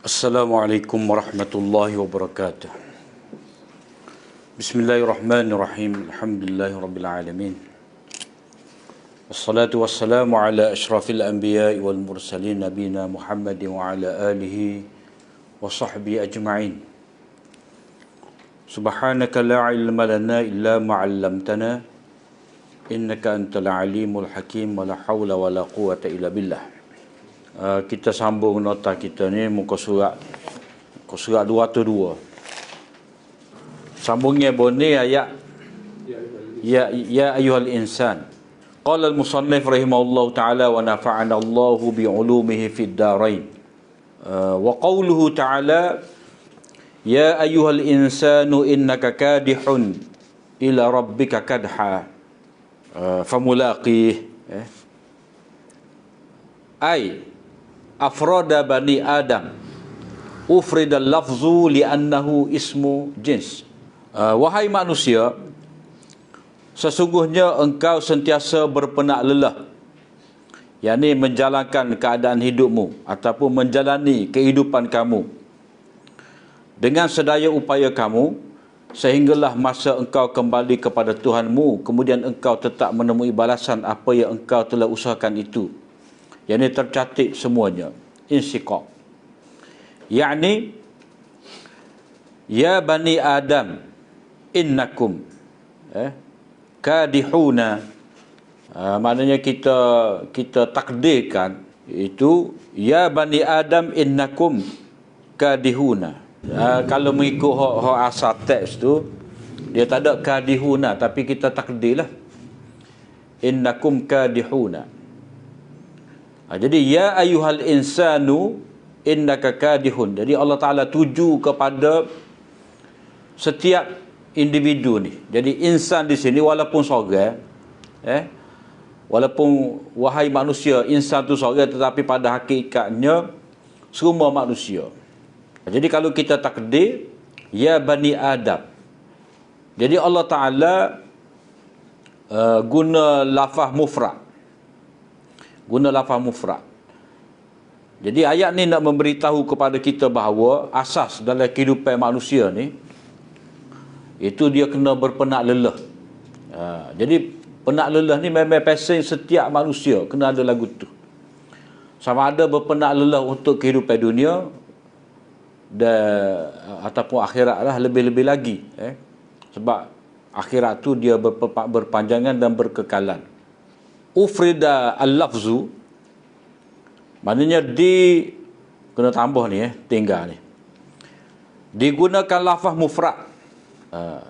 Assalamualaikum warahmatullahi wabarakatuh. Bismillahirrahmanirrahim. Alhamdulillahirrabbilalamin. Wassalatu wassalamu ala ashrafil anbiya'i wal mursalin nabina Muhammadin wa ala alihi wa sahbihi ajma'in. Subhanaka la ilma lana illa ma'allamtana innaka antal alimul hakim wa la hawla wa la quwata illa billah. Kita sambung nota kita ni muka surat 202. Sambungnya bonne ayat ya ayyuhal insan. Qala al-musannif rahimahullahu ta'ala wa nafa'ana Allahu bi 'ulumihi fid darain. Wa qawluhu ta'ala ya ayyuhal insanu innaka kadihun ila rabbika kadha famulaqih. Ai afrada bani Adam ufrida lafzu li'annahu ismu jins. Wahai manusia, sesungguhnya engkau sentiasa berpenak lelah, yakni menjalankan keadaan hidupmu ataupun menjalani kehidupan kamu dengan sedaya upaya kamu, sehinggalah masa engkau kembali kepada Tuhanmu, kemudian engkau tetap menemui balasan apa yang engkau telah usahakan itu, yakni tercatat semuanya. Insiqaq, yakni ya bani Adam innakum kadihuna. Maknanya kita takdirkan itu ya bani Adam innakum kadihuna. Kalau mengikut asal teks tu dia tak ada kadihuna, tapi kita takdirlah innakum kadihuna. Jadi ya ayyuhal insanu innaka kadihun. Jadi Allah Ta'ala tuju kepada setiap individu ni. Jadi insan di sini walaupun seorang, walaupun wahai manusia, insan tu seorang, tetapi pada hakikatnya semua manusia. Jadi kalau kita takdir ya bani Adam, jadi Allah Ta'ala guna lafaz mufrad. Jadi ayat ni nak memberitahu kepada kita bahawa asas dalam kehidupan manusia ni itu dia kena berpenak lelah. Jadi penak lelah ni memang pasal setiap manusia kena ada lagu tu. Sama ada berpenak lelah untuk kehidupan dunia dan ataupun akhirat lah, lebih-lebih lagi. Sebab akhirat tu dia berpanjangan dan berkekalan. Ufrida al-lafzu, maknanya kena tambah ni, tinggal ni. Digunakan lafaz mufrad.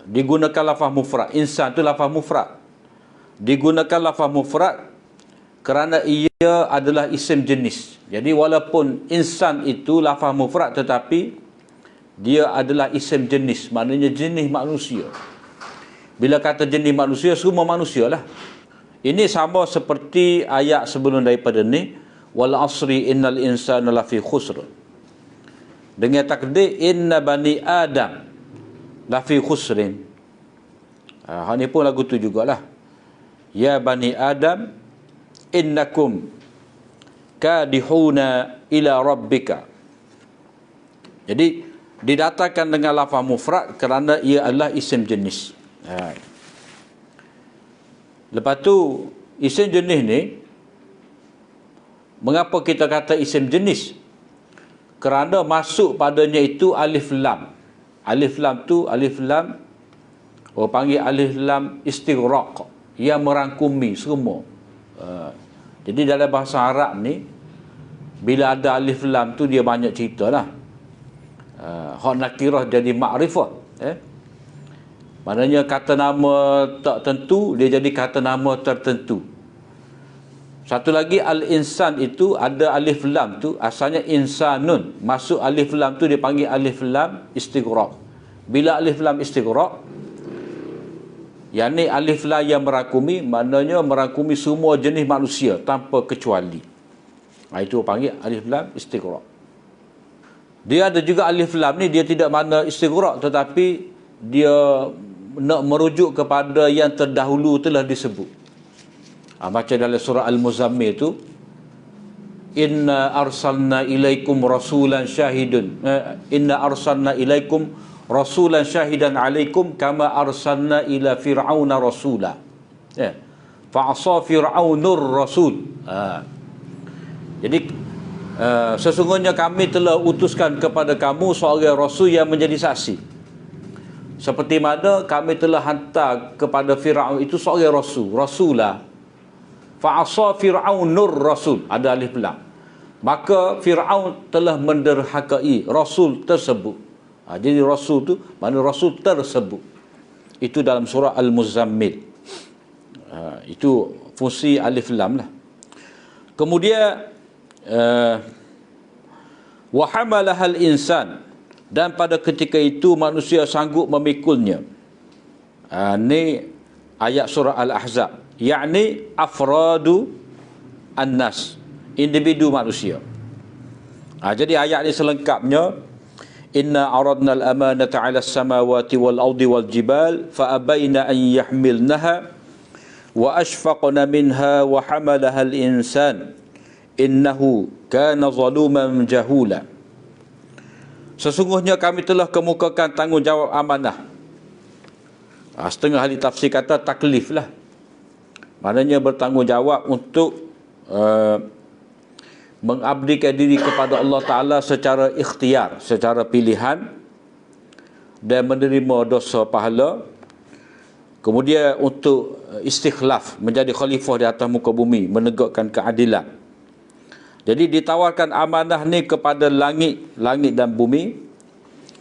Digunakan lafaz mufrad. Insan tu lafaz mufrad. Digunakan lafaz mufrad kerana ia adalah isim jenis. Jadi walaupun insan itu lafaz mufrad, tetapi dia adalah isim jenis, maknanya jenis manusia. Bila kata jenis manusia, semua manusia lah. Ini sama seperti ayat sebelum daripada ni, wal asri innal insana lafi khusr. Dengan takdir inna bani Adam lafi khusrin. Hal ni pun lagu tu jugalah. Ya bani Adam innakum kadihuna ila rabbika. Jadi didatangkan dengan lafaz mufrad kerana ia adalah isim jenis. Lepas tu isim jenis ni, mengapa kita kata isim jenis? Kerana masuk padanya itu alif lam. Alif lam tu alif lam, orang panggil alif lam istighraq, yang merangkumi semua. Jadi dalam bahasa Arab ni, bila ada alif lam tu dia banyak cerita lah. Hak nakirah jadi ma'rifah. Maknanya kata nama tak tentu dia jadi kata nama tertentu. Satu lagi al-insan itu ada alif lam tu asalnya insanun. Masuk alif lam tu dia panggil alif lam istighraq. Bila alif lam istighraq, yakni alif lam yang merangkumi, maknanya merangkumi semua jenis manusia tanpa kecuali. Itu panggil alif lam istighraq. Dia ada juga alif lam ni dia tidak makna istighraq, tetapi dia nak merujuk kepada yang terdahulu telah disebut. Macam dalam surah Al-Muzammil tu, inna arsalna ilaikum rasulan syahidun inna arsalna ilaikum rasulan syahidan alaikum kama arsalna ila fir'auna rasula. Fa'asa fir'aunur rasul. Jadi sesungguhnya kami telah utuskan kepada kamu seorang rasul yang menjadi saksi, seperti mana kami telah hantar kepada Fir'aun itu seorang rasul, rasulah. Fa'asa fir'aunur rasul, ada alif lam. Maka Fir'aun telah menderhakai rasul tersebut. Jadi rasul tu mana rasul tersebut. Itu dalam surah Al-Muzammil. Itu fungsi alif lam lah. Kemudian wa hamalahal insan, dan pada ketika itu manusia sanggup memikulnya. Ni ayat surah Al-Ahzab, yakni afradu annas, individu manusia. Jadi ayat ni selengkapnya, inna aradna al-amanata 'ala as-samawati wal ardi wal jibal fa abaina an yahmilnaha wa ashfaqna minha wa hamalaha al-insan innahu kana zaluman jahula. Sesungguhnya kami telah kemukakan tanggungjawab amanah. Setengah ahli tafsir kata taklif lah. Maknanya bertanggungjawab untuk mengabdikan diri kepada Allah Ta'ala secara ikhtiar, secara pilihan, dan menerima dosa pahala. Kemudian untuk istikhlaf, menjadi khalifah di atas muka bumi, menegakkan keadilan. Jadi ditawarkan amanah ni kepada langit dan bumi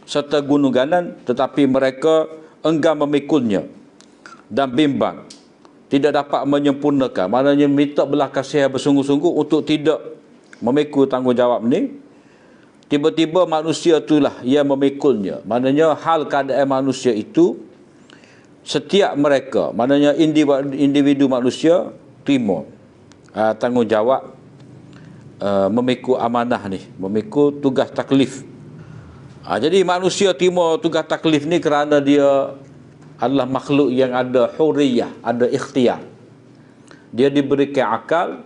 serta gunung ganan, tetapi mereka enggan memikulnya dan bimbang, tidak dapat menyempurnakan. Maknanya minta belah kasihan bersungguh-sungguh untuk tidak memikul tanggungjawab ni. Tiba-tiba manusia itulah yang memikulnya. Maknanya hal keadaan manusia itu, setiap mereka, maknanya individu manusia terima tanggungjawab memikul amanah ni, memikul tugas taklif. Jadi manusia terima tugas taklif ni kerana dia adalah makhluk yang ada huriyah, ada ikhtiar. Dia diberikan akal,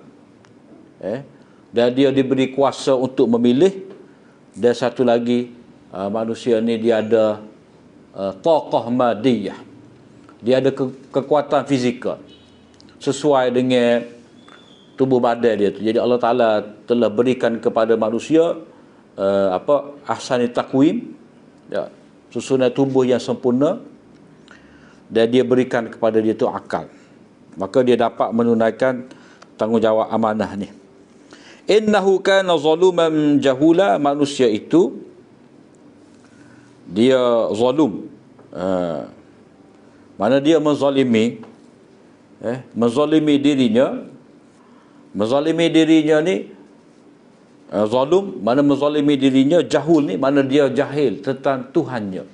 dan dia diberi kuasa untuk memilih. Dan satu lagi, manusia ni dia ada taqah madiyah, dia ada kekuatan fizikal sesuai dengan tubuh badan dia tu. Jadi Allah Ta'ala telah berikan kepada manusia ahsani taqwim, susunan tubuh yang sempurna, dan dia berikan kepada dia tu akal. Maka dia dapat menunaikan tanggungjawab amanah ni. Innahu kana zaluman jahula, manusia itu dia zalum. Mana dia menzalimi, menzalimi dirinya. Menzalimi dirinya ni zalum, mana menzalimi dirinya. Jahul ni mana dia jahil tentang Tuhannya.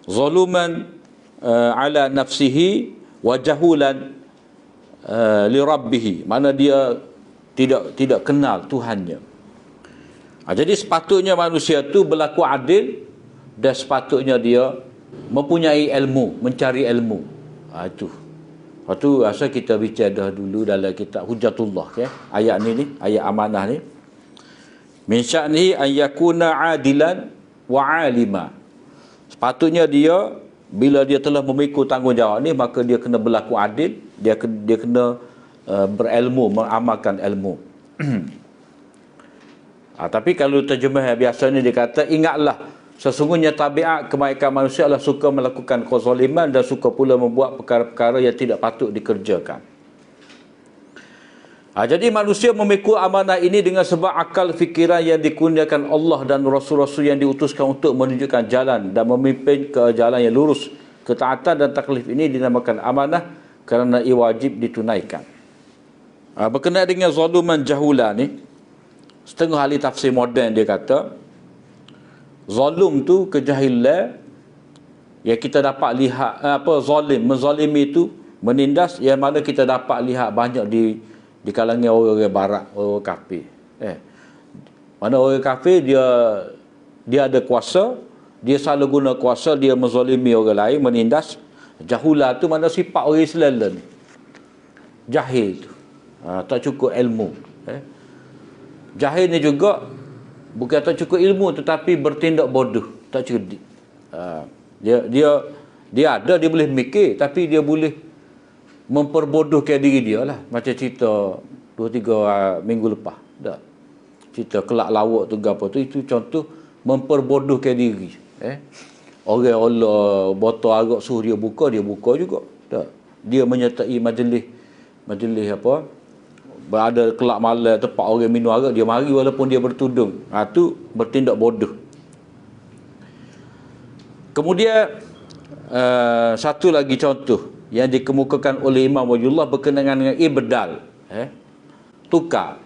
Zaluman ala nafsihi wa jahulan li rabbih, mana dia tidak kenal Tuhannya. Jadi sepatutnya manusia tu berlaku adil, dan sepatutnya dia mempunyai ilmu, mencari ilmu. Itu. Lepas tu rasa kita bicara dulu dalam kitab Hujjatullah, ayat ni, ayat amanah ni. Min sya'nihi an yakuna adilan wa alima. Sepatutnya dia, bila dia telah memikul tanggungjawab ni, maka dia kena berlaku adil, dia kena berilmu, mengamalkan ilmu. Tapi kalau terjemah biasa ni dia kata, ingatlah sesungguhnya tabiat kebaikan manusia adalah suka melakukan kezaliman dan suka pula membuat perkara-perkara yang tidak patut dikerjakan. Jadi manusia memikul amanah ini dengan sebab akal fikiran yang dikurniakan Allah dan Rasul-Rasul yang diutuskan untuk menunjukkan jalan dan memimpin ke jalan yang lurus. Ketaatan dan taklif ini dinamakan amanah kerana ia wajib ditunaikan. Berkenaan dengan zaluman jahula ni, setengah ahli tafsir moden dia kata, zalum tu kejahilan yang kita dapat lihat, zalim, menzalimi itu menindas, yang mana kita dapat lihat banyak di kalangan orang-orang barat, orang kafir. Mana orang kafir dia ada kuasa, dia salah guna kuasa, dia menzalimi orang lain, menindas. Jahula tu mana sifat orang Islam ni, jahil tu, tak cukup ilmu. Jahil ni juga bukan tak cukup ilmu tetapi bertindak bodoh, tak cerdik. Dia ada, dia boleh mikir, tapi dia boleh memperbodohkan diri dia lah. Macam cerita 2-3 minggu lepas. Dah. Cerita kelak lawak tu apa tu, itu contoh memperbodohkan diri. Orang Allah botol arak suruh dia buka juga. Dah. Dia menyertai majlis apa? Berada kelak malam tempat orang minum arak, dia mari walaupun dia bertudung. Tu bertindak bodoh. Kemudian satu lagi contoh yang dikemukakan oleh Imam Waliullah berkenaan dengan ibdal, tukar.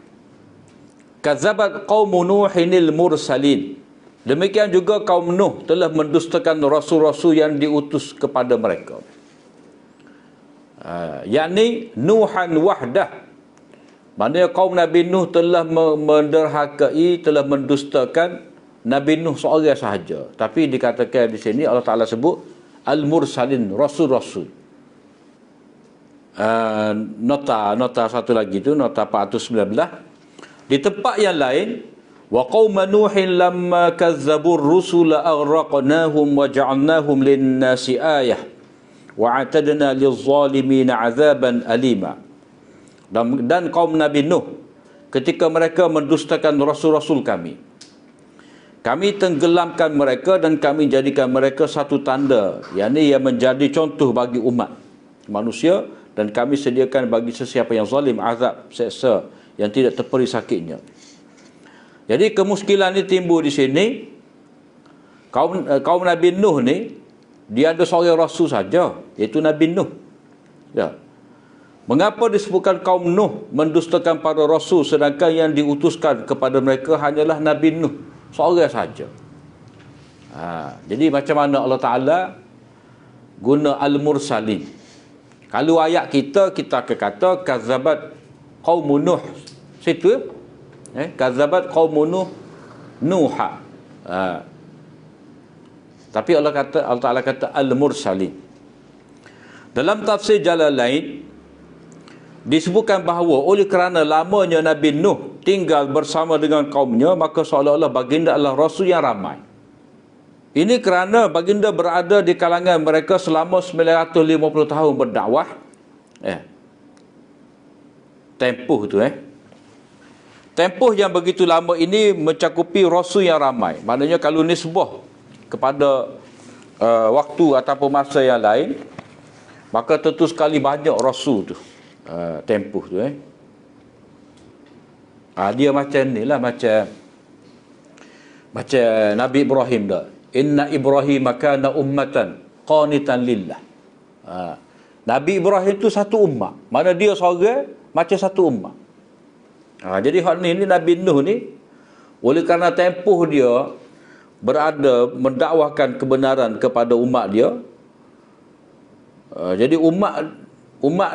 Kazabat qaumu Nuhinil mursalin. Demikian juga kaum Nuh telah mendustakan rasul-rasul yang diutus kepada mereka. Yakni Nuhan wahdah. Maknanya kaum Nabi Nuh telah menderhakai, telah mendustakan Nabi Nuh seorang sahaja. Tapi dikatakan di sini Allah Ta'ala sebut Al-Mursalin, Rasul-Rasul. Nota satu lagi tu, nota 419. Di tempat yang lain, wa qauma Nuhin lamma kazzabur rusula aghraqnahum wa ja'alnahum lin-nasi ayah wa atadna liz-zalimin 'adzaban alima. Dan kaum Nabi Nuh ketika mereka mendustakan rasul-rasul kami tenggelamkan mereka dan kami jadikan mereka satu tanda, yakni yang menjadi contoh bagi umat manusia, dan kami sediakan bagi sesiapa yang zalim azab seksa yang tidak terperi sakitnya. Jadi kemuskilan ini timbul di sini. Kaum Nabi Nuh ni, dia ada seorang rasul saja, iaitu Nabi Nuh. Ya. Mengapa disebutkan kaum Nuh mendustakan para rasul sedangkan yang diutuskan kepada mereka hanyalah Nabi Nuh seorang saja? Jadi macam mana Allah Ta'ala guna al-mursalin? Kalau ayat kita akan kata kazabat qaum Nuh. Situ kazabat qaum Nuh Nuha. Tapi Allah Ta'ala kata al-mursalin. Dalam tafsir Jalalain disebutkan bahawa oleh kerana lamanya Nabi Nuh tinggal bersama dengan kaumnya, maka seolah-olah baginda adalah rasul yang ramai. Ini kerana baginda berada di kalangan mereka selama 950 tahun berdakwah. Tempoh tu tempoh yang begitu lama ini mencakupi rasul yang ramai. Maknanya kalau nisbah kepada waktu ataupun masa yang lain, maka tentu sekali banyak rasul tu. Tempoh tu dia macam ni lah, macam Nabi Ibrahim dah. Inna Ibrahim kana ummatan qanitan lillah. Nabi Ibrahim tu satu umat. Mana dia seorang macam satu umat. Jadi hak ni Nabi Nuh ni, oleh kerana tempoh dia berada mendakwahkan kebenaran kepada umat dia, jadi umat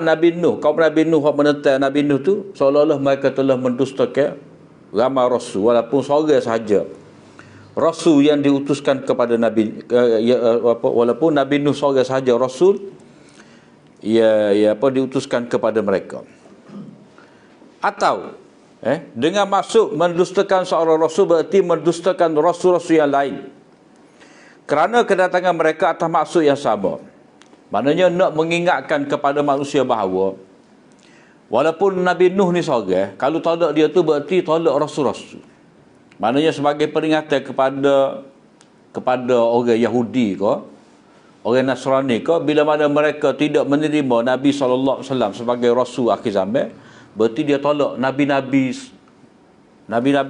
Nabi Nuh, kaum Nabi Nuh yang menentang Nabi Nuh tu, seolah-olah mereka telah mendustakan ramai rasul, walaupun seorang sahaja rasul yang diutuskan kepada Nabi, walaupun Nabi Nuh seorang sahaja rasul diutuskan kepada mereka. Atau dengan maksud mendustakan seorang rasul berarti mendustakan rasul-rasul yang lain, kerana kedatangan mereka atas maksud yang sama. Maknanya nak mengingatkan kepada manusia bahawa walaupun Nabi Nuh ni seorang, kalau tolak dia tu berarti tolak rasul-rasul. Maknanya sebagai peringatan kepada orang Yahudi ke, orang Nasrani ke, bila mana mereka tidak menerima Nabi SAW sebagai rasul akhir zaman, berarti dia tolak nabi-nabi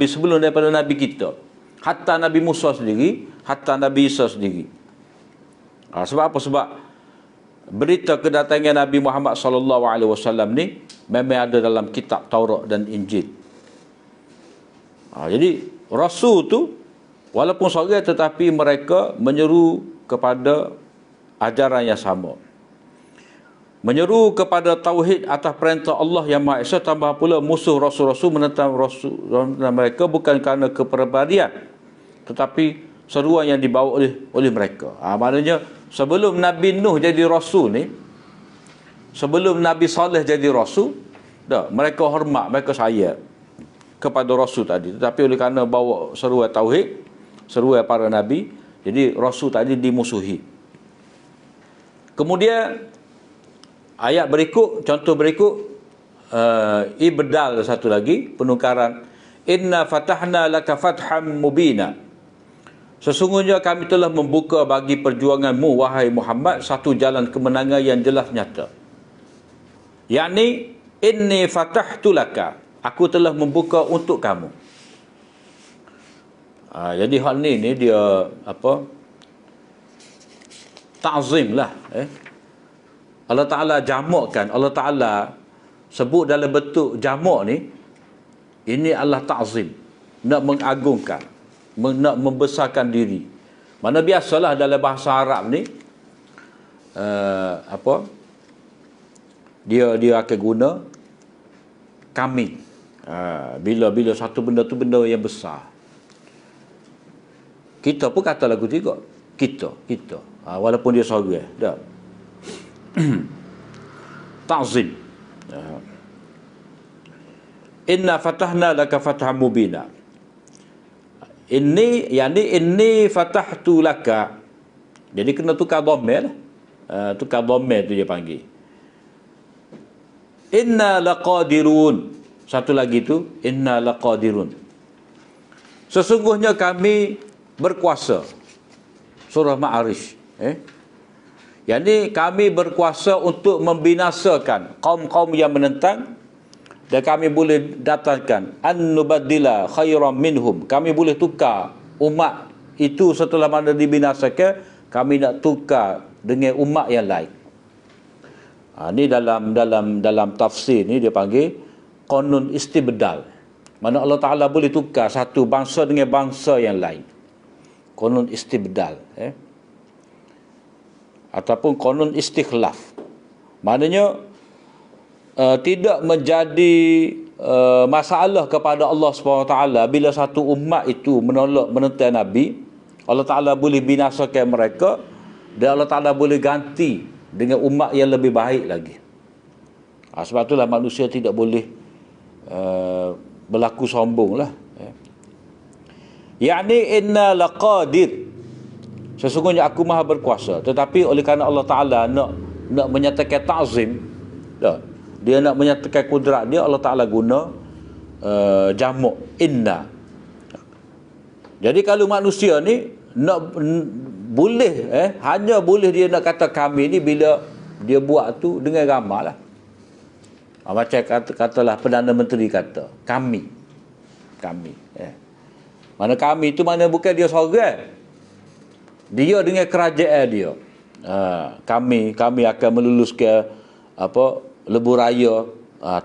sebelum daripada Nabi kita. Hatta Nabi Musa sendiri, hatta Nabi Isa sendiri. Sebab apa? Sebab berita kedatangan Nabi Muhammad SAW ni memang ada dalam kitab Taurat dan Injil. Jadi rasul tu walaupun seorang tetapi mereka menyeru kepada ajaran yang sama. Menyeru kepada tauhid atas perintah Allah yang Maha Esa, tambah pula musuh rasul-rasul menentang mereka bukan kerana kepribadian tetapi seruan yang dibawa oleh mereka. Maknanya sebelum Nabi Nuh jadi rasul ni, sebelum Nabi Saleh jadi rasul, mereka hormat, mereka sayang. kepada Rasul tadi. Tetapi oleh kerana bawa seruan tauhid, seruan para Nabi, jadi Rasul tadi dimusuhi. Kemudian ayat berikut, contoh berikut, ibdal satu lagi, penukaran. Inna fatahna laka fatham mubina. Sesungguhnya kami telah membuka bagi perjuanganmu, wahai Muhammad, satu jalan kemenangan yang jelas nyata. Yakni, inni fatahtu laka. Aku telah membuka untuk kamu. Jadi hal ni dia apa? Ta'zim lah. Allah Ta'ala jamakkan. Allah Ta'ala sebut dalam bentuk jamak ni, ini adalah ta'zim. Nak mengagungkan. Nak membesarkan diri. Mana biasalah dalam bahasa Arab ni, dia akan guna kami. Bila satu benda tu benda yang besar. Kita pun kata lagu juga. Kita. Walaupun dia sorang. Dah. Ta'zim. Inna fatahna laka fatham mubina. Inni fatahtu laka. Jadi kena tukar dhamir lah. Tukar dhamir tu dia panggil. Inna laqadirun. Satu lagi tu, inna laqadirun. Sesungguhnya kami berkuasa. Surah Ma'arij. Yani kami berkuasa untuk membinasakan kaum-kaum yang menentang, dan kami boleh datangkan an-nubaddila khairan minhum. Kami boleh tukar umat itu setelah mana dibinasakan, kami nak tukar dengan umat yang lain. Ni dalam tafsir ni dia panggil qanun istibdal. Mana Allah Ta'ala boleh tukar satu bangsa dengan bangsa yang lain. Qanun istibdal. Ataupun qanun istikhlaf. Maknanya tidak menjadi masalah kepada Allah SWT bila satu umat itu menolak menentang Nabi. Allah Ta'ala boleh binasakan mereka, dan Allah Ta'ala boleh ganti dengan umat yang lebih baik lagi. Sebab itulah manusia tidak boleh berlaku sombong lah. Yakni inna laqadir. Sesungguhnya aku maha berkuasa. Tetapi oleh kerana Allah Ta'ala nak menyatakan ta'zim, dia nak menyatakan kudrat dia, Allah Ta'ala guna jamak inna. Jadi kalau manusia ni nak boleh hanya boleh dia nak kata kami ni bila dia buat tu dengan ramai lah. Macam katalah Perdana Menteri kata kami. Mana kami tu mana bukan dia seorang, dia dengan kerajaan dia. Kami akan meluluskan lebuh raya.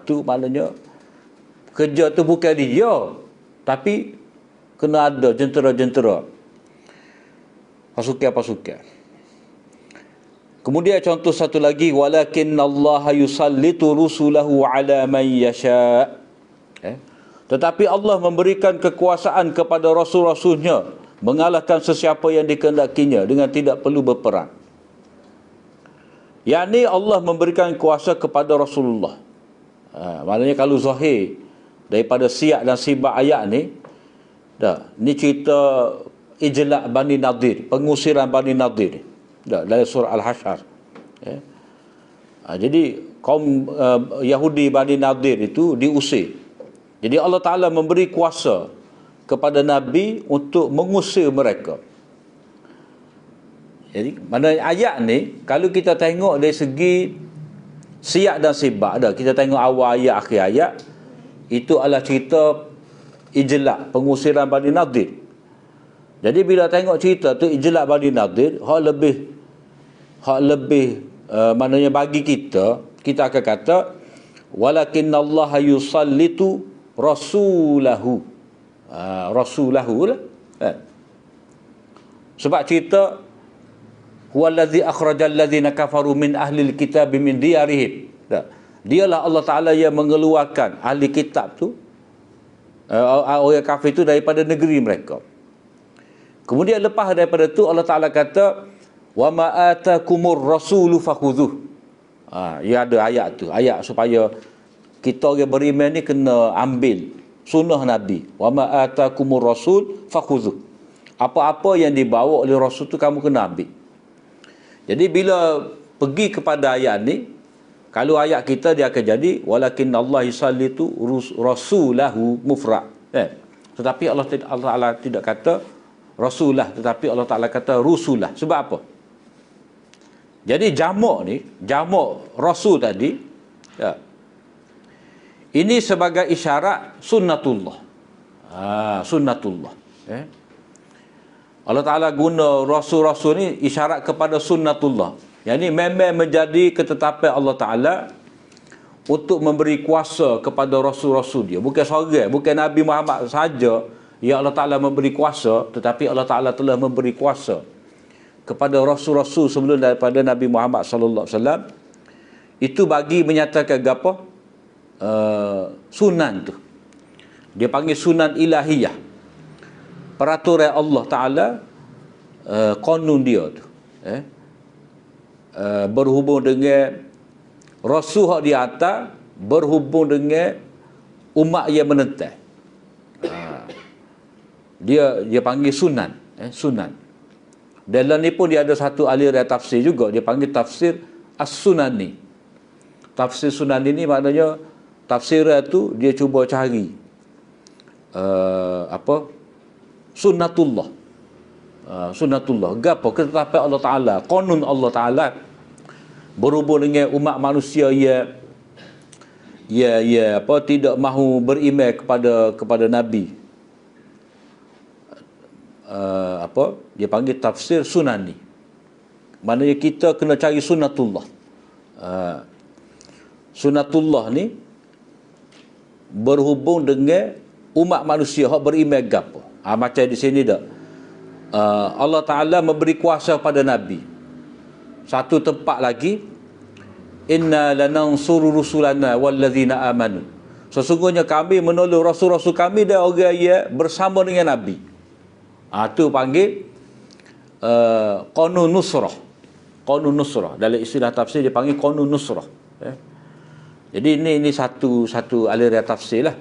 Tu maknanya kerja tu bukan dia, tapi kena ada jentera-jentera, pasukan. Kemudian contoh satu lagi, walakinnallaha yusallitu rusulahu ala man yasha. Tetapi Allah memberikan kekuasaan kepada rasul-rasulnya mengalahkan sesiapa yang dikehendakinya dengan tidak perlu berperang. Yakni Allah memberikan kuasa kepada Rasulullah. Maknanya kalau zahir daripada siyak dan sibak ayat ni, ni cerita ijla' Bani Nadir, pengusiran Bani Nadir. Dari surah Al-Hasyr. Jadi kaum Yahudi Bani Nadir itu diusir. Jadi Allah Ta'ala memberi kuasa kepada Nabi untuk mengusir mereka. Jadi mana ayat ni, kalau kita tengok dari segi siyak dan sibak, kita tengok awal ayat, akhir ayat, itu adalah cerita ijla', pengusiran Bani Nadir. Jadi bila tengok cerita tu ijla' Bani Nadir, hak lebih maknanya bagi kita akan kata walakinnallaha yusallitu rasulahu. Rasulahu lah. Sebab cerita huwallazi akhrajal ladzina kafaru min ahlil kitab min diyarihim. Dialah Allah Ta'ala yang mengeluarkan ahli kitab tu, orang kafir tu daripada negeri mereka. Kemudian lepas daripada tu Allah Ta'ala kata wa ma atakumur rasulu fakhudhuh. Ya ada ayat tu, ayat supaya kita orang beriman ni kena ambil sunnah Nabi. Wa ma atakumur rasul fakhudhu. Apa-apa yang dibawa oleh Rasul tu kamu kena ambil. Jadi bila pergi kepada ayat ni, kalau ayat kita dia akan jadi walakin Allah yusallitu rasulahu mufrad. Tetapi Allah Taala tidak kata rasulah, tetapi Allah Taala kata rusulah. Sebab apa? Jadi jamak ni, jamak rasul tadi, ya, ini sebagai isyarat sunnatullah. Sunnatullah. Allah Ta'ala guna rasul-rasul ni isyarat kepada sunnatullah. Yang ini memang menjadi ketetapan Allah Ta'ala untuk memberi kuasa kepada rasul-rasul dia. Bukan seorang, bukan Nabi Muhammad saja yang Allah Ta'ala memberi kuasa, tetapi Allah Ta'ala telah memberi kuasa kepada rasul-rasul sebelum daripada Nabi Muhammad sallallahu alaihi wasallam. Itu bagi menyatakan apa? Sunan tu. Dia panggil sunan ilahiyah. Peraturan Allah Ta'ala, konun dia tu. Berhubung dengan Rasul di atas, berhubung dengan umat yang menentang. Dia panggil sunan. Sunan. Dalam ni pun dia ada satu aliran tafsir juga. Dia panggil tafsir As-Sunani. Tafsir Sunani ni maknanya tafsirnya tu dia cuba cari sunnatullah. Sunnatullah. Gapo ketetapan Allah Ta'ala, konun Allah Ta'ala berhubung dengan umat manusia ya tidak mahu beriman kepada Nabi. Dia panggil tafsir Sunani. Maknanya kita kena cari sunnatullah. Sunnatullah ni berhubung dengan umat manusia hak beriman gapo. Macam di sini dah. Allah Ta'ala memberi kuasa pada Nabi. Satu tempat lagi, inna lanansuru rusulana wallazina amanu. Sesungguhnya kami menolong rasul-rasul kami dan orang yang bersama dengan Nabi. Itu panggil qanun nusrah. Qanun nusrah. Dalam istilah tafsir dia panggil qanun nusrah. Jadi ini satu aliran tafsir lah.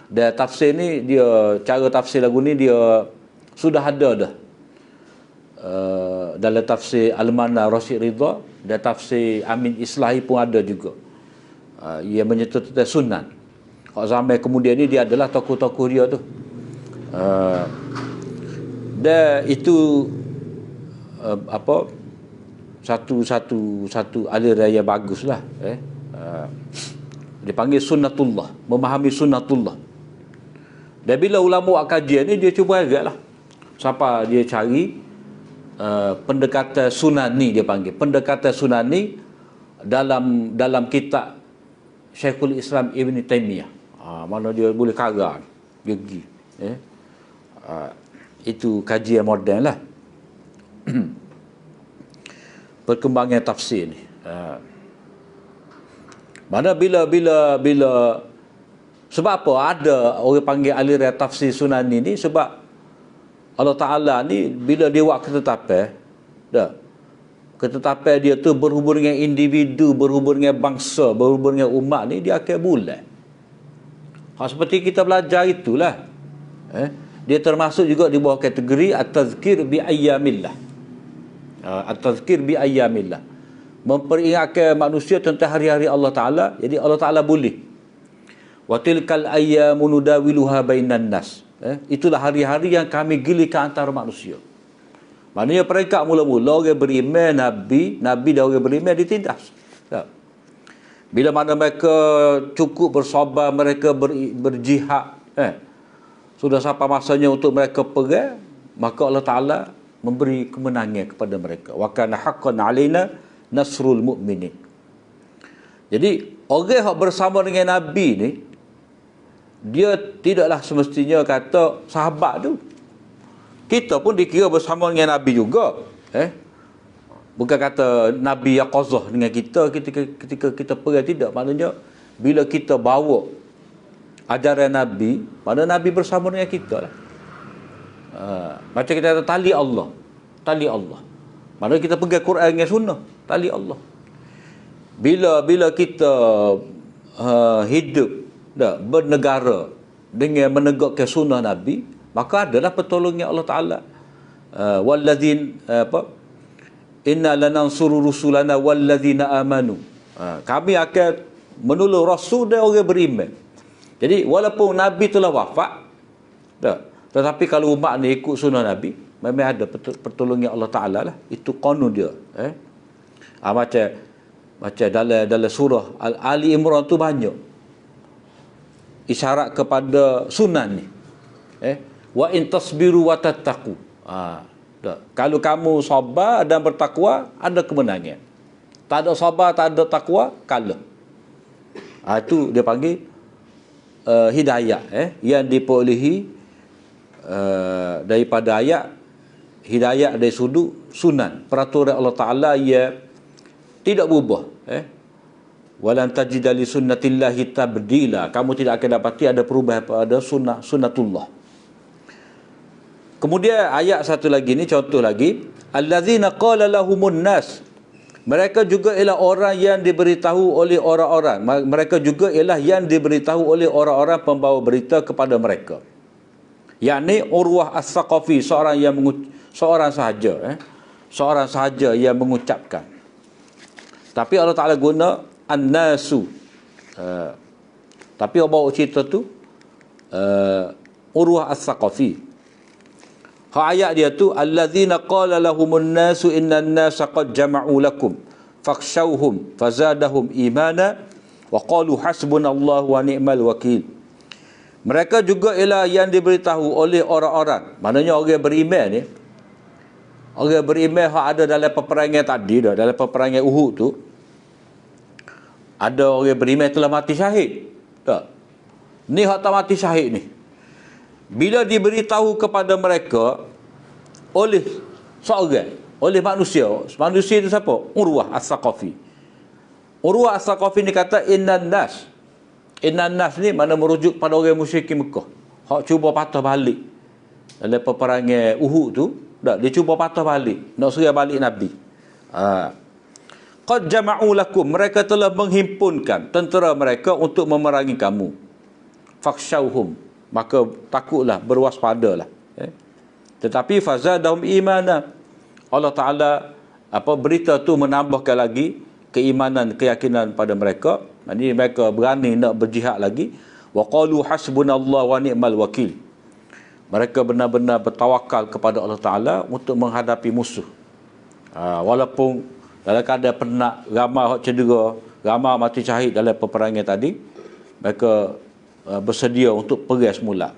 Dan tafsir ni dia, cara tafsir lagu ni dia sudah ada dah. Dalam tafsir Al-Mana Rashid Ridha dan tafsir Amin Islahi pun ada juga. Ia menyebut tentang sunan. Kalau zaman kemudian ni dia adalah tokoh-tokoh dia tu. Dan itu satu aliran yang baguslah. Dipanggil sunnatullah, memahami sunnatullah. Dan bila ulama buat kajian ni dia cuba agaklah siapa dia cari pendekatan sunani, dia panggil pendekatan sunani dalam kitab Syekhul Islam Ibn Taymiyah. Mana dia boleh karang dia pergi. Itu kajian moden lah. Perkembangan tafsir ni. Mana bila sebab apa ada orang panggil aliran tafsir Sunani ni, sebab Allah Ta'ala ni bila dia buat ketetapan dia tu berhubung dengan individu, berhubung dengan bangsa, berhubung dengan umat ni, dia akan bulat. Seperti kita belajar itulah. Dia termasuk juga di bawah kategori at-tazkir bi ayyamillah. At-tazkir bi ayyamillah, memperingatkan manusia tentang hari-hari Allah Ta'ala. Jadi Allah Ta'ala boleh. Wa tilkal ayyamu nudawiluha bainan nas. Itulah hari-hari yang kami gilirkan antara manusia. Maknanya peringkat mula-mula orang beriman Nabi dan orang beriman ditindas. Bila mana mereka cukup bersabar, mereka berjihad, sudah sampai masanya untuk mereka perang, maka Allah Ta'ala memberi kemenangan kepada mereka. Wa kana haqqan alaina nasrul mu'minin. Jadi orang yang bersama dengan Nabi ni, dia tidaklah semestinya kata sahabat tu. Kita pun dikira bersama dengan Nabi juga. Bukan kata Nabi yaqazah dengan kita ketika kita perang, tidak. Maknanya bila kita bawa ajaran Nabi, mana Nabi bersama dengan kita lah. Macam kita kata tali Allah. Tali Allah. Maknanya kita pegang Quran dengan sunnah. Tali Allah. Bila kita hidup bernegara dengan menegakkan sunnah Nabi, maka adalah pertolongan Allah Ta'ala. Walladzin inna lanansuru rusulana walladzina amanu. Kami akan menolong rasul dan orang beriman. Jadi walaupun Nabi telah wafat, tetapi kalau umat ni ikut sunnah Nabi, memang ada pertolongan Allah Ta'ala lah. Itu qanun dia. Macam dalam surah Ali Imran tu banyak isyarat kepada sunan ni. Wa in tasbiru wa tattaqu. Kalau kamu sabar dan bertakwa, ada kemenangan. Tak ada sabar, tak ada takwa, kalah. Itu dia panggil hidayah, yang diperolehi daripada ayat, hidayah dari sudut sunan, peraturan Allah Ta'ala yang tidak berubah. Walan tajida li sunnatillahi tabdila. Kamu tidak akan dapati ada perubahan pada sunnatullah. Kemudian ayat satu lagi ni, contoh lagi, allazina qala lahumun nas. Mereka juga ialah orang yang diberitahu oleh orang-orang. Mereka juga ialah yang diberitahu oleh orang-orang pembawa berita kepada mereka. Yakni Urwah As-Saqafi, seorang sahaja yang mengucapkan. Tapi Allah Ta'ala guna an-nasu. Tapi orang bawa cerita tu Urwah As-Saqafi. Ayat dia tu, allazina qala lahumun nasu innan nasa qad jama'u lakum fakhshawhum fazadahum imana wa qalu hasbunallahu wa ni'mal wakil. Mereka juga ialah yang diberitahu oleh orang-orang, maknanya orang beriman ni, orang beriman yang ada dalam peperangan tadi dah, dalam peperangan Uhud tu, ada orang beriman telah mati syahid. Tak. Ni hak tak mati syahid ni, bila diberitahu kepada mereka oleh seorang, oleh manusia itu siapa? Urwah As-Saqafi. Urwah As-Saqafi ni kata innan nas ni mana merujuk pada orang musyrikin Mekah hak cuba patah balik dalam peperangan Uhud tu. Dia cuba patah balik, nak serang balik Nabi. Qad jama'u lakum, mereka telah menghimpunkan tentera mereka untuk memerangi kamu. Fakhshawhum, maka takutlah, berwaspadalah. Tetapi fazadahum imana, Allah Ta'ala berita tu menambahkan lagi keimanan, keyakinan pada mereka. Jadi mereka berani nak berjihad lagi. Wa qalu hasbunallahu wa ni'mal wakil. Mereka benar-benar bertawakal kepada Allah Ta'ala untuk menghadapi musuh. Walaupun dalam keadaan penat, ramai hak cedera, ramai mati syahid dalam peperangan tadi, mereka bersedia untuk pergi semula.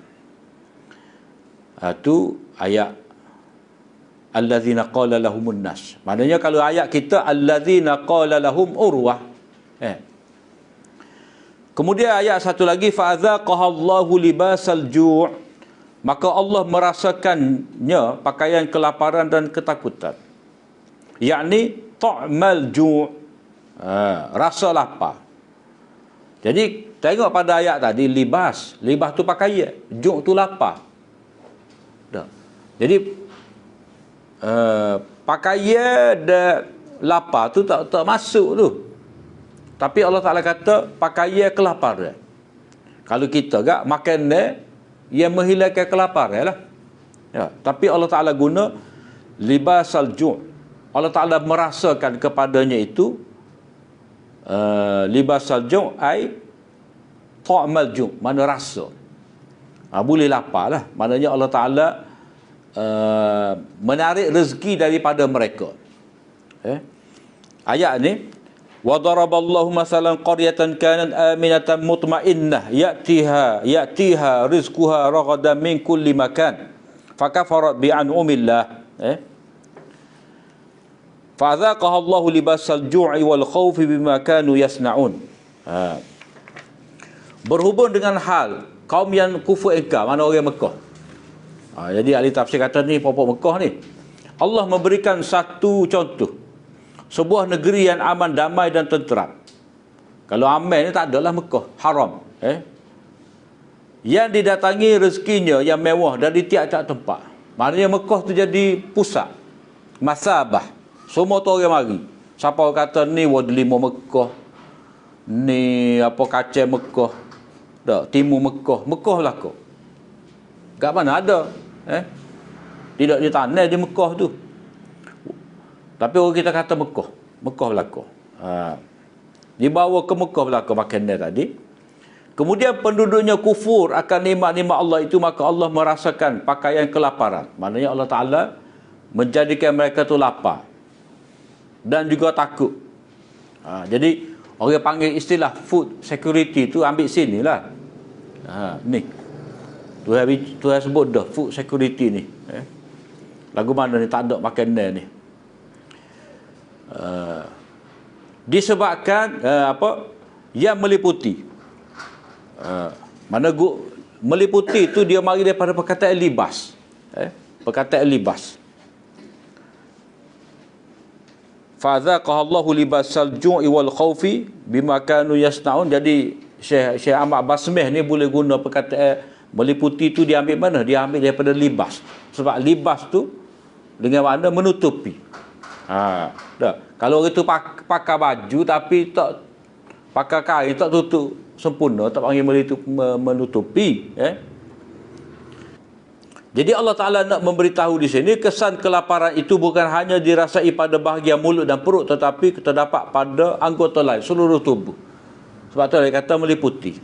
Itu ayat allazina qala lahumun nas. Maknanya kalau ayat kita allazina qala lahum urwah. Kemudian ayat satu lagi, fa'adzaqahallahu libasal ju', maka Allah merasakannya pakaian kelaparan dan ketakutan. Yakni ta'mal ju', rasa lapar. Jadi tengok pada ayat tadi, libas tu pakaian, ju' tu lapar. Jadi pakaian dan lapar tu tak masuk tu. Tapi Allah Ta'ala kata pakaian kelaparan. Kalau kita gak makan dia, yang menghilangkan kelaparan lah. Tapi Allah Ta'ala guna libasal ju'. Allah Ta'ala merasakan kepadanya itu libasal ju' ai ta'mal ju', mana rasa. Boleh lapar lah. Maknanya Allah Ta'ala menarik rezeki daripada mereka. Ayat ni, wa daraballahu masalan qaryatan kanat aminatan mutmainnah ya'tiha rizquha ragadan min kulli makan fakafarat bi an'umillah. Fa'adzaqaha Allahu libasal ju'i wal khawfi bima kanu yasna'un. Berhubung dengan hal kaum yang kufur engkar, mana orang Mekah. Jadi ahli tafsir kata ni pokok Mekah ni, Allah memberikan satu contoh sebuah negeri yang aman, damai dan tenteram. Kalau aman ni tak adalah Mekah, haram. Yang didatangi rezekinya yang mewah dari tiap-tiap tempat. Maknanya Mekah tu jadi pusat, masabah. Semua tu orang mari. Siapa kata ni wadlima Mekah, ni apa kacang Mekah, Tak, timur Mekah. Mekah belaka. Kat mana ada? Tidak di tanah di Mekah tu. Tapi orang kita kata Mekah. Mekah belaka. Dibawa ke Mekah belaka makan dia tadi. Kemudian penduduknya kufur akan nikmat-nikmat Allah itu, maka Allah merasakan pakaian kelaparan. Maknanya Allah Ta'ala menjadikan mereka tu lapar. Dan juga takut. Jadi orang panggil istilah food security tu ambil sini lah. Ni. Tuhan sebut dah food security ni. Lagu mana ni tak ada makanan ni. Disebabkan yang meliputi. Mana meliputi itu dia mari daripada perkataan libas. Perkataan libas. Fadzaqahallahu libasal ju'i wal khaufi bima kanu yasnaun. Jadi Syekh Ahmad Basmih ni boleh guna perkataan meliputi tu dia ambil mana? Dia ambil daripada libas. Sebab libas tu dengan makna menutupi. Kalau orang tu pakai baju tapi tak pakai kain, tak tutup sempurna, tak panggil menutupi. Jadi Allah Ta'ala nak memberitahu di sini, kesan kelaparan itu bukan hanya dirasai pada bahagian mulut dan perut, tetapi terdapat pada anggota lain, seluruh tubuh. Sebab tu dia kata meliputi.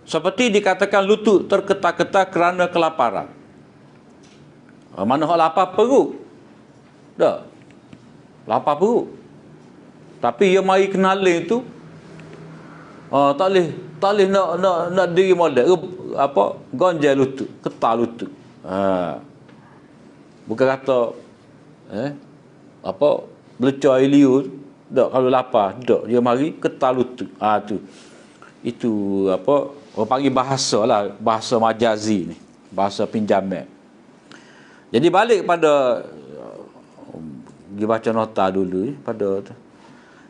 Seperti dikatakan lutut terketak-ketak kerana kelaparan. Mana hak lapar perut? Tak. Lapar perut. Tapi dia mari kenaling tu tak boleh nak diri molek gonjal lutut, ketal lutut. Bukan kata belecah air liur tak, kalau lapar tak, dia mari ketal lutut. Itu orang panggil bahasa lah, bahasa majazi ni, bahasa pinjaman. Jadi balik pada pergi baca nota dulu pada tu.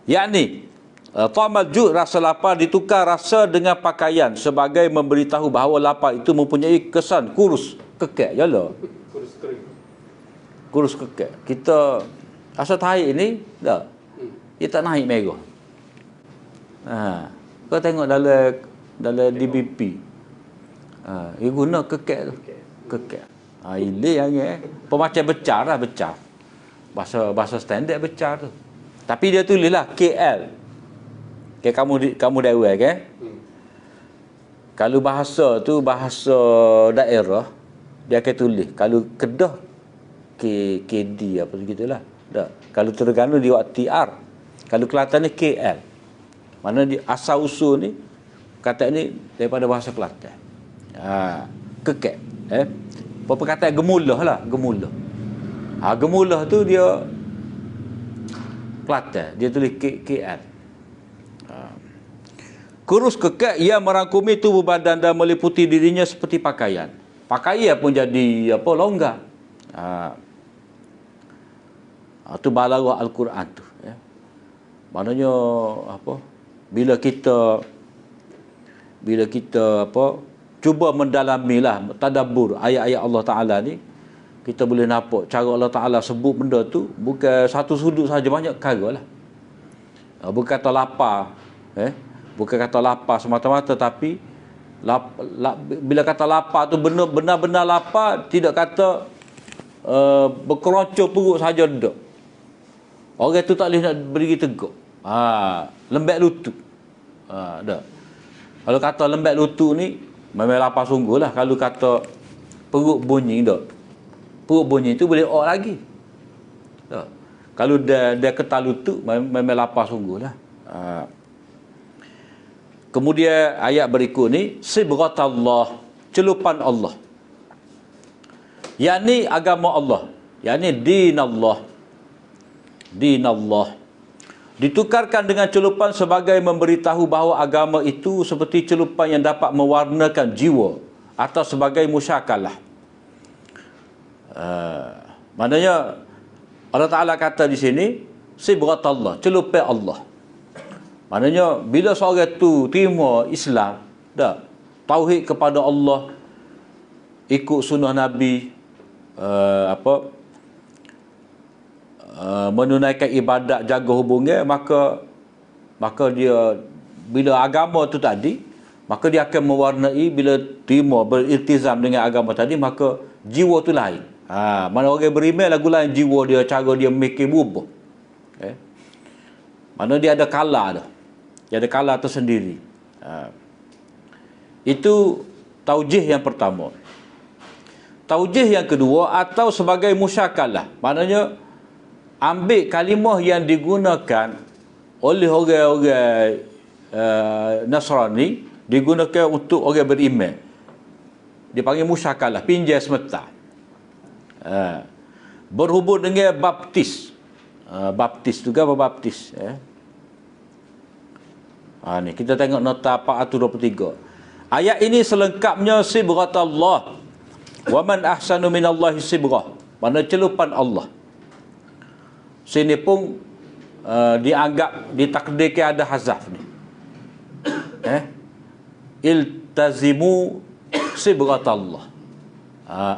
Yakni ta'mal ju', rasa lapar ditukar rasa dengan pakaian sebagai memberitahu bahawa lapar itu mempunyai kesan kurus kekek. Yalah. Kurus kering. Kurus kekek. Kita asal tahi ni dah. Dia tak naik merah. Kau tengok dalam DBP. Dia guna kekek tu. Kekek. Ini yang pemacam becar lah, becar. Bahasa standard becar tu. Tapi dia tulislah KL. Kamu daerah kan? Kalau bahasa tu bahasa daerah, dia akan tulis. Kalau Kedah KD apa begitulah. Tak. Kalau Terengganu dia buat TR. Kalau Kelantan ni KL. Mana dia asal usul ni kata ni daripada bahasa Kelantan. Kekek. Perkataan gemulah lah, gemulah. Gemulah tu dia Kelantan, dia tulis KL. Kurus kekek, ia merangkumi tubuh badan dan meliputi dirinya seperti pakaian. Pakaian pun jadi longgar. Itu balaghah Al-Quran tu. Maknanya bila kita cuba mendalamilah, tadabbur ayat-ayat Allah Ta'ala ni, kita boleh nampak cara Allah Ta'ala sebut benda tu bukan satu sudut saja, banyak perkara lah. Bukan kata lapar, bukan kata lapar semata-mata, tapi bila kata lapar tu benar-benar lapar, tidak kata berkeroncong perut saja dak. Orang tu tak boleh nak berdiri tegak. Lembek lutut. Dak. Kalau kata lembek lutut ni memang lapar sungguh lah. Kalau kata perut bunyi dak. Perut bunyi tu boleh lagi. Tak. Kalau dia ketal lutut memang lapar sungguh lah. Kemudian ayat berikut ni, sibghatallah, celupan Allah. Yakni agama Allah, yakni dinallah. Dinallah ditukarkan dengan celupan sebagai memberitahu bahawa agama itu seperti celupan yang dapat mewarnakan jiwa atau sebagai musyakalah. Maknanya Allah Ta'ala kata di sini sibghatallah, celupan Allah. Maknanya bila seorang tu terima Islam, dah tauhid kepada Allah, ikut sunnah Nabi, menunaikan ibadat, jaga hubungan, maka maka dia bila agama tu tadi, maka dia akan mewarnai bila terima beriltizam dengan agama tadi, maka jiwa tu lain. Mana orang beriman lagu lain jiwa dia, cara dia memikir berubah. Mana dia ada kala dah. Dia ada kala tersendiri. Itu taujih yang pertama. Taujih yang kedua, atau sebagai musyakalah. Maknanya ambil kalimah yang digunakan oleh orang-orang Nasrani, digunakan untuk orang beriman. Dipanggil musyakalah, pinjai semata. Berhubung dengan baptis. Baptis juga apa baptis? Ni kita tengok nota 423. Ayat ini selengkapnya sibghatullah. Wa man ahsanu minallahi sibghah. Mana celupan Allah. Sini pun dianggap ditakdirkan ada hazaf ni. Iltazimu sibghatallah.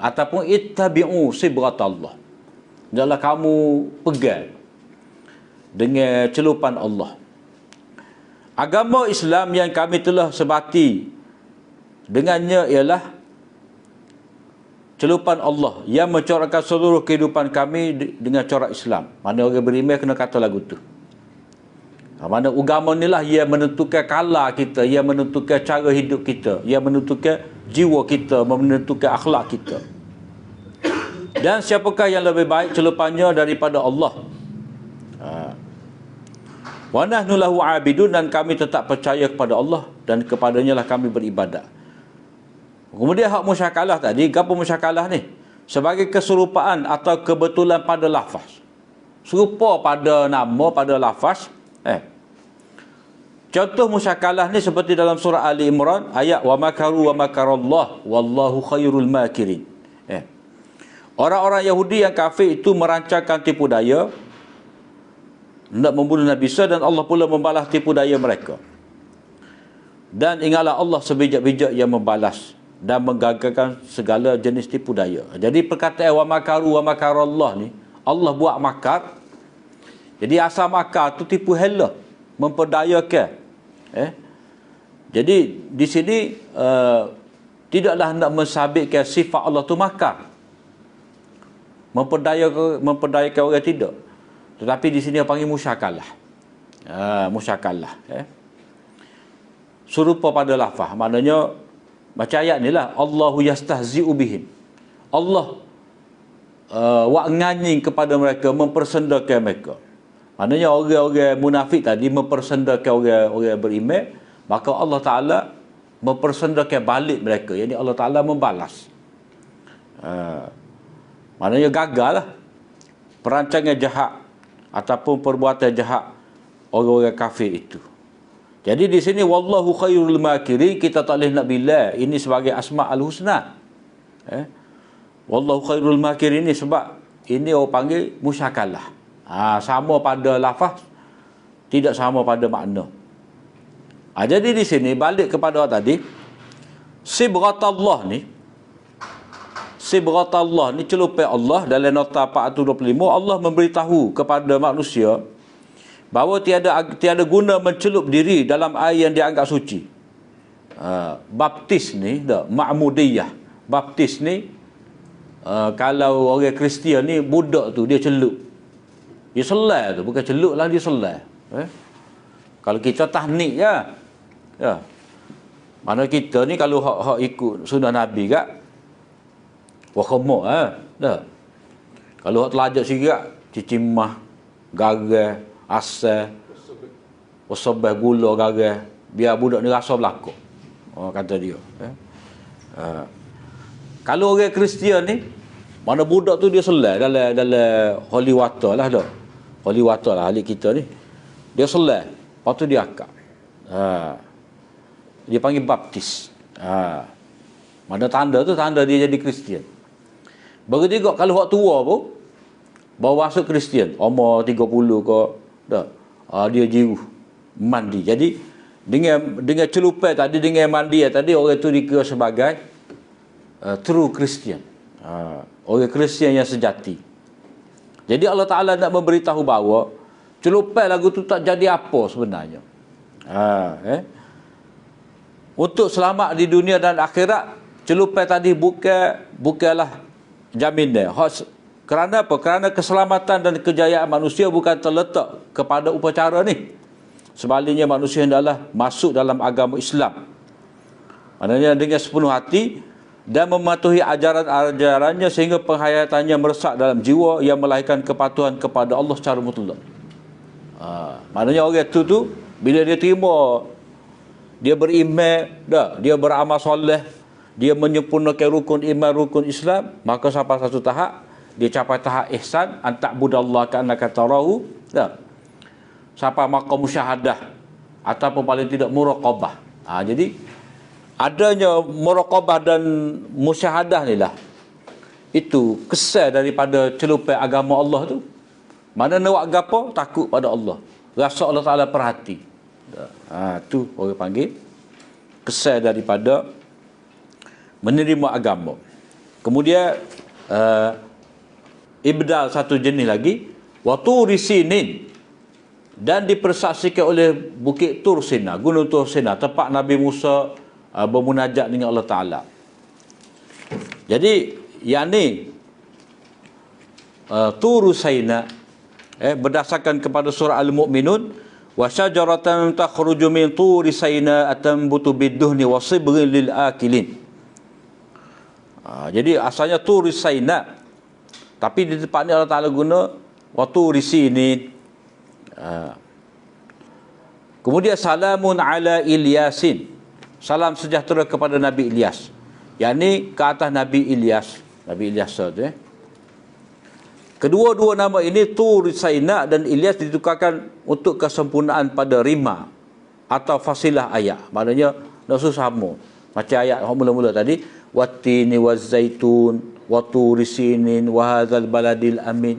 Ataupun ittabi'u sibghatallah. Janganlah kamu pegang dengan celupan Allah. Agama Islam yang kami telah sebati dengannya ialah celupan Allah yang mencorakkan seluruh kehidupan kami dengan corak Islam. Mana orang beriman kena kata lagu tu. Mana agama ni lah yang menentukan kala kita, yang menentukan cara hidup kita, yang menentukan jiwa kita, menentukan akhlak kita. Dan siapakah yang lebih baik celupannya daripada Allah? Wa nahnu lahu abidun, dan kami tetap percaya kepada Allah dan kepadanya lah kami beribadat. Kemudian hak musyakalah tadi, apa musyakalah ni? Sebagai keserupaan atau kebetulan pada lafaz. Serupa pada nama, pada lafaz. Contoh musyakalah ni seperti dalam surah Ali Imran ayat wa makaru wa makarallah wallahu khairul makirin. Orang-orang Yahudi yang kafir itu merancangkan tipu daya nak membunuh Nabi Isa, dan Allah pula membalas tipu daya mereka. Dan ingatlah Allah sebijak-bijak yang membalas dan menggagalkan segala jenis tipu daya. Jadi perkataan wa makaru wa makarallah ni, Allah buat makar. Jadi asal makar tu tipu hela, memperdayakan. Jadi di sini tidaklah nak mensabitkan sifat Allah tu makar, memperdayakan orang, tidak. Tetapi di sini dia panggil musyakalah. Musyakalah. Serupa pada lafaz. Maknanya macam ayat ni lah, Allahu yastahzi'u bihim. Allah wak nganying kepada mereka, mempersendakan mereka. Maknanya orang-orang munafik tadi mempersendakan orang beriman, maka Allah Ta'ala mempersendakan balik mereka. Jadi Allah Ta'ala membalas. Maknanya gagal lah perancangan jahat ataupun perbuatan jahat orang-orang kafir itu. Jadi di sini wallahu khairul makirin, kita tak boleh nak bila ini sebagai asma'ul husna. Wallahu khairul makirin ini sebab ini orang panggil musyakalah. Sama pada lafaz, tidak sama pada makna. Jadi di sini balik kepada tadi, sibghatullah ni, sibghatullah ni celupan Allah. Dalam nota 425, Allah memberitahu kepada manusia bahawa tiada guna mencelup diri dalam air yang dianggap suci. Baptis ni, ma'mudiyah. Baptis ni, kalau orang Kristian ni, budak tu dia celup. Dia selai tu, bukan celup lah, dia selai. Kalau kita tahnik je. Ya. Mana kita ni kalau hak ikut sunnah Nabi kat, wakhamuk dah. Kalau hak telajak sikit, cicimah, gagal, asal, usabah gula gagal, biar budak ni rasa belakang. Kata dia. Kalau orang Kristian ni, mana budak tu dia selai dalam holy water lah dah. Holy water lah ahli kita ni. Dia selai, lepas tu dia akak. Dia panggil baptis. Mana tanda tu, tanda dia jadi Kristian. Begitu juga kalau hak tua pun baru masuk Kristian, umur 30 ke dah, dia jiru mandi. Jadi dengan celupan tadi, dengan mandi tadi, orang tu dikira sebagai true Kristian. Orang Kristian yang sejati. Jadi Allah Ta'ala nak memberitahu bahawa celupan lagu tu tak jadi apa sebenarnya. Untuk selamat di dunia dan akhirat, celupai tadi bukanlah jamin dia. Kerana apa? Kerana keselamatan dan kejayaan manusia bukan terletak kepada upacara ni. Sebaliknya manusia hendaklah masuk dalam agama Islam. Maknanya dengan sepenuh hati dan mematuhi ajaran-ajarannya sehingga penghayatannya meresap dalam jiwa yang melahirkan kepatuhan kepada Allah secara mutlak. Maknanya orang tu bila dia terima, dia beriman, dia beramal soleh, dia menyempurnakan rukun iman, rukun Islam, maka sampai satu tahap dia capai tahap ihsan, anta'budallaha ka'annaka tarahu, sampai maqam musyahadah ataupun paling tidak muraqabah. Jadi adanya muraqabah dan musyahadah ni lah, itu kesan daripada celupai agama Allah tu. Mana nak buat gapo, takut pada Allah, rasa Allah Ta'ala perhati. Tu orang panggil kesan daripada menerima agama. Kemudian ibdal satu jenis lagi, wa turi sinin, dan dipersaksikan oleh bukit Tur Sina, gunung Tur Sina, tempat Nabi Musa bermunajat dengan Allah Ta'ala. Jadi yang ni Tur Sina, berdasarkan kepada surah Al-Mu'minun, wa syajaratan takhruju min turi Sina atambutu bidduhni wa sibrin lil akilin. Jadi asalnya Tur Sina, tapi di tempat ni Allah Ta'ala guna wa turi sinin. Kemudian salamun ala Ilyasin, salam sejahtera kepada Nabi Ilyas. Yang ni ke atas Nabi Ilyas, Nabi Ilyas tu. Kedua-dua nama ini, Tur Sina dan Ilyas, ditukarkan untuk kesempurnaan pada rima atau fasilah ayat. Maknanya nak sama macam ayat mula-mula tadi, wattini wazzaitun wa turi sinin wa hadzal baladil amin.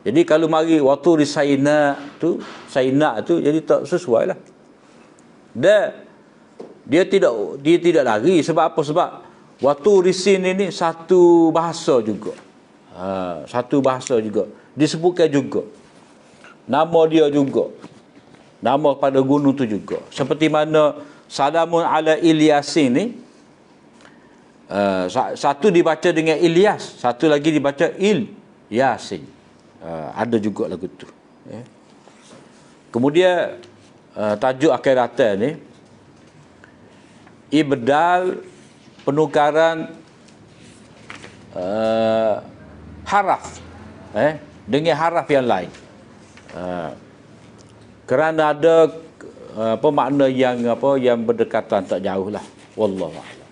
Jadi kalau mari wa turi Sina tu jadi tak sesuai lah. Dia tidak lari. Sebab apa? Sebab wa turi sinin ni satu bahasa juga. Satu bahasa juga. Disebutkan juga nama dia juga. Nama pada gunung tu juga. Seperti mana salamun ala Ilyasin ni, satu dibaca dengan Ilyas, satu lagi dibaca Yasin. Ada juga lagu tu. Kemudian tajuk akhir datang ni, ibdal, penukaran haraf dengan haraf yang lain. Kerana ada makna yang berdekatan, tak jauh lah. Wallahu a'lam.